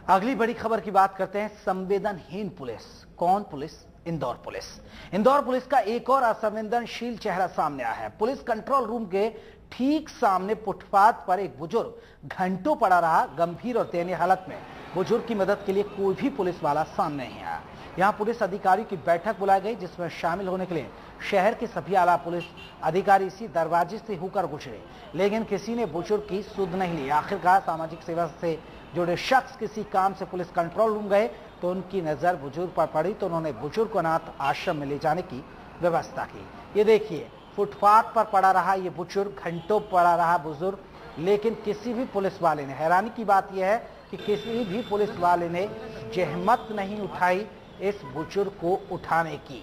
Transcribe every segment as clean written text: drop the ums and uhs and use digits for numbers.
अगली बड़ी खबर की बात करते हैं। संवेदनहीन पुलिस। कौन police? Indore police. Indore police का एक और असंवेदनशील चेहरा सामने आया है। पुलिस कंट्रोल रूम के ठीक सामने फुटपाथ पर एक बुजुर्ग घंटों पड़ा रहा। गंभीर और दयनीय हालत में बुजुर्ग की मदद के लिए कोई भी पुलिस वाला सामने नहीं आया। यहां पुलिस अधिकारियों की बैठक बुलाई गई, जिसमें शामिल होने के लिए शहर के सभी आला पुलिस अधिकारी इसी दरवाजे से होकर गुजरे, लेकिन किसी ने बुजुर्ग की सुध नहीं ली। आखिरकार सामाजिक सेवा से जुड़े शख्स किसी काम से पुलिस कंट्रोल रूम गए तो उनकी नजर बुजुर्ग पर पड़ी, तो उन्होंने बुजुर्ग को अनाथ आश्रम में ले जाने की व्यवस्था की। ये देखिए, फुटपाथ पर पड़ा रहा ये बुजुर्ग, घंटों पड़ा रहा बुजुर्ग, लेकिन किसी भी पुलिस वाले ने, हैरानी की बात यह है कि किसी भी पुलिस वाले ने जहमत नहीं उठाई इस बुजुर्ग को उठाने की।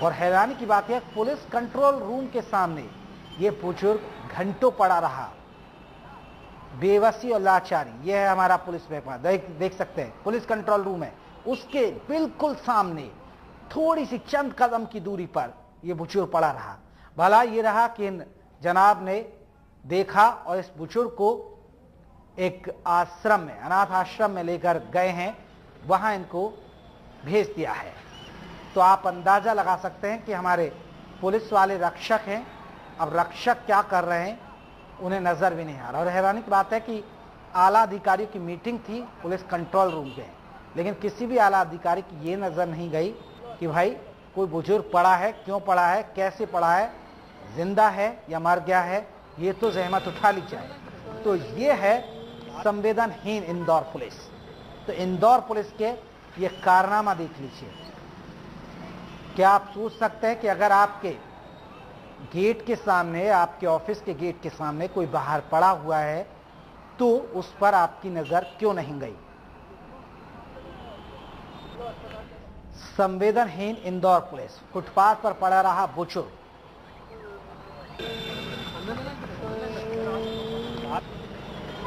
और हैरानी की बात यह, पुलिस कंट्रोल रूम के सामने ये बुजुर्ग घंटों पड़ा रहा। बेबसी और लाचारी, यह है हमारा पुलिस महकमा। देख सकते हैं, पुलिस कंट्रोल रूम है, उसके बिल्कुल सामने थोड़ी सी चंद कदम की दूरी पर यह बुजुर्ग पड़ा रहा। भला ये रहा कि इन जनाब ने देखा और इस बुजुर्ग को एक आश्रम में, अनाथ आश्रम में लेकर गए हैं, वहां इनको भेज दिया है। तो आप अंदाजा लगा सकते हैं कि हमारे पुलिस वाले रक्षक हैं। अब रक्षक क्या कर रहे हैं उन्हें नजर भी नहीं आ रहा। और हैरानी की बात है कि आला अधिकारियों की मीटिंग थी पुलिस कंट्रोल रूम में, लेकिन किसी भी आला अधिकारी की ये नजर नहीं गई कि भाई कोई बुजुर्ग पड़ा है, क्यों पड़ा है, कैसे पड़ा है, जिंदा है या मर गया है, ये तो जहमत उठा ली जाए। तो ये है संवेदनहीन इंदौर पुलिस। तो इंदौर पुलिस के ये कारनामा देख लीजिए। क्या आप सोच सकते हैं कि अगर आपके गेट के सामने, आपके ऑफिस के गेट के सामने कोई बाहर पड़ा हुआ है तो उस पर आपकी नजर क्यों नहीं गई? संवेदनहीन इंदौर पुलिस। फुटपाथ पर पड़ा रहा बुजुर्ग,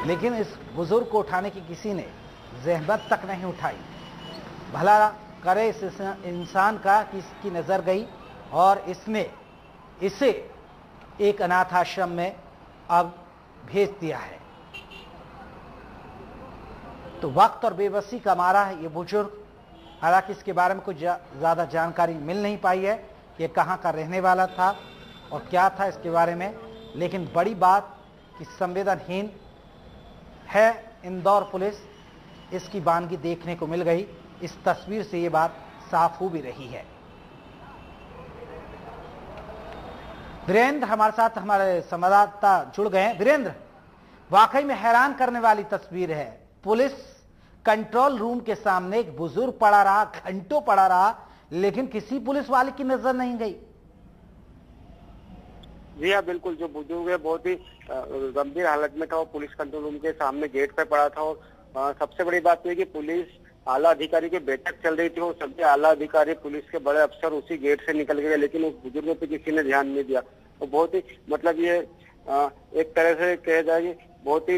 लेकिन इस बुजुर्ग को उठाने की किसी ने जहमत तक नहीं उठाई। भला करे इस इंसान का कि इसकी नजर गई और इसने इसे एक अनाथ आश्रम में अब भेज दिया है। तो वक्त और बेबसी का मारा है ये बुजुर्ग। हालांकि इसके बारे में कुछ ज्यादा जानकारी मिल नहीं पाई है कि कहां का रहने वाला था और क्या था इसके बारे में, लेकिन बड़ी बात कि संवेदनहीन है इंदौर पुलिस, इसकी वानगी देखने को मिल गई। इस तस्वीर से ये बात साफ हो भी रही है। वीरेंद्र हमारे साथ, हमारे संवाददाता जुड़ गए हैं। वीरेंद्र, वाकई में हैरान करने वाली तस्वीर है। पुलिस कंट्रोल रूम के सामने एक बुजुर्ग पड़ा रहा, घंटों पड़ा रहा, लेकिन किसी पुलिस वाले की नजर नहीं गई। जी हाँ, बिल्कुल। जो बुजुर्ग है बहुत ही गंभीर हालत में था, वो पुलिस कंट्रोल रूम के सामने गेट पे पड़ा था। और सबसे बड़ी बात यह कि पुलिस आला अधिकारी की बैठक चल रही थी और सभी आला अधिकारी, पुलिस के बड़े अफसर उसी गेट से निकल गए, लेकिन उस बुजुर्ग पे किसी ने ध्यान नहीं दिया। तो बहुत ही मतलब ये एक तरह से कह जाए कि बहुत ही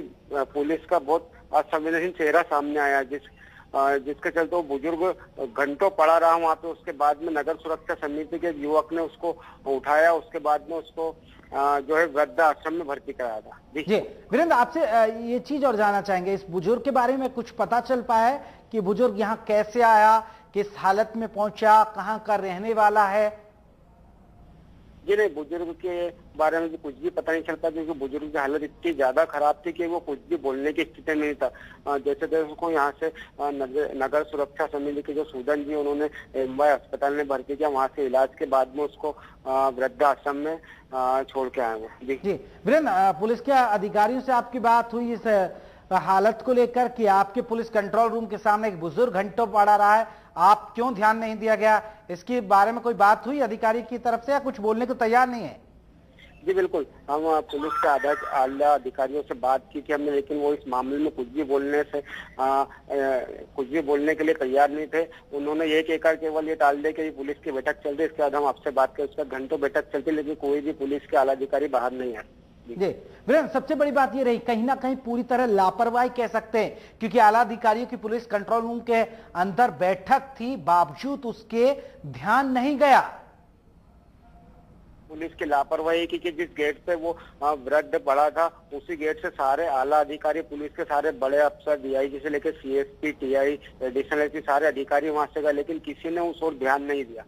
पुलिस का बहुत असंवेदनशील चेहरा सामने आया, जिसके चलते वो बुजुर्ग घंटों पड़ा रहा वहाँ पे। उसके बाद में नगर सुरक्षा समिति के युवक ने उसको उठाया, उसके बाद में उसको जो है वृद्ध आश्रम में भर्ती कराया था। जी वीरेंद्र, आपसे ये चीज और जानना चाहेंगे, इस बुजुर्ग के बारे में कुछ पता चल पाया है कि बुजुर्ग यहाँ कैसे आया, किस हालत में पहुंचा, कहाँ का रहने वाला है? जी नहीं, बुजुर्ग के बारे में भी कुछ भी पता नहीं चल पाया, क्योंकि बुजुर्ग की हालत इतनी ज्यादा खराब थी कि वो कुछ भी बोलने की स्थिति में नहीं था। जैसे तैसे उसको यहाँ से नगर सुरक्षा समिति के जो सूदन जी, उन्होंने एमवाय अस्पताल में भर्ती किया। वहाँ से इलाज के बाद में उसको वृद्ध आश्रम में छोड़ के आए वो। जी वीरेंद्र, पुलिस के अधिकारियों से आपकी बात हुई इस हालत को लेकर कि आपके पुलिस कंट्रोल रूम के सामने एक बुजुर्ग घंटों पड़ा रहा है, आप क्यों ध्यान नहीं दिया गया, इसके बारे में कोई बात हुई अधिकारी की तरफ से या कुछ बोलने को तैयार नहीं है? जी बिल्कुल, हम पुलिस के आला अधिकारियों से बात की थी हमने, लेकिन वो इस मामले में कुछ भी बोलने के लिए तैयार नहीं थे। उन्होंने ये कहकर केवल ये टाल दिया कि पुलिस की बैठक चल रही, इसके बाद हम आपसे बात करें। उसका घंटों बैठक चलती, लेकिन कोई भी पुलिस के आला अधिकारी बाहर नहीं आए। जी वीरेंद्र, सबसे बड़ी बात ये रही, कहीं ना कहीं पूरी तरह लापरवाही कह सकते हैं, क्योंकि आला अधिकारियों की पुलिस कंट्रोल रूम के अंदर बैठक थी, बावजूद उसके ध्यान नहीं गया। पुलिस की लापरवाही की कि जिस गेट पे वो वृद्ध पड़ा था उसी गेट से सारे आला अधिकारी पुलिस के सारे बड़े अफसर डीआईजी से लेकर सीएसपी टीआई एडिशनल एसपी सारे अधिकारी वहां से गए, लेकिन किसी ने उस ओर ध्यान नहीं दिया।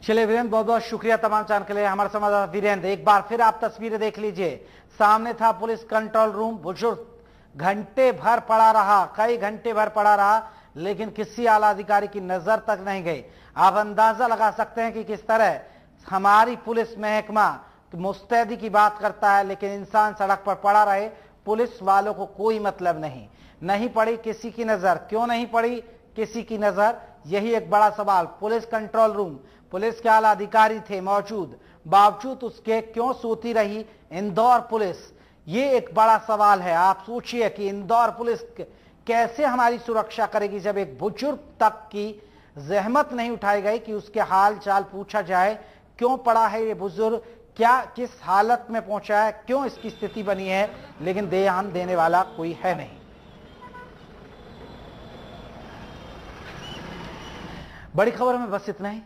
चलिए वीरेंद्र, बहुत बहुत शुक्रिया तमाम जानकारी के लिए। हमारे संवाददाता वीरेंद्र, एक बार फिर आप तस्वीरें देख लीजिए। सामने था पुलिस कंट्रोल रूम, बुजुर्ग घंटे भर पड़ा रहा, कई घंटे भर पड़ा रहा, लेकिन किसी आला अधिकारी की नजर तक नहीं गई। आप अंदाजा लगा सकते हैं कि किस तरह हमारी पुलिस महकमा मुस्तैदी की बात करता है, लेकिन इंसान सड़क पर पड़ा रहे, पुलिस वालों को कोई मतलब नहीं पड़ी किसी की नजर। क्यों नहीं पड़ी किसी की नजर, यही एक बड़ा सवाल। पुलिस कंट्रोल रूम, पुलिस के आला अधिकारी थे मौजूद, बावजूद उसके क्यों सोती रही इंदौर पुलिस, ये एक बड़ा सवाल है। आप सोचिए कि इंदौर पुलिस कैसे हमारी सुरक्षा करेगी जब एक बुजुर्ग तक की जहमत नहीं उठाई गई कि उसके हाल चाल पूछा जाए, क्यों पड़ा है ये बुजुर्ग, क्या किस हालत में पहुंचा है, क्यों इसकी स्थिति बनी है, लेकिन ध्यान देने वाला कोई है नहीं। बड़ी खबर में बस इतना ही।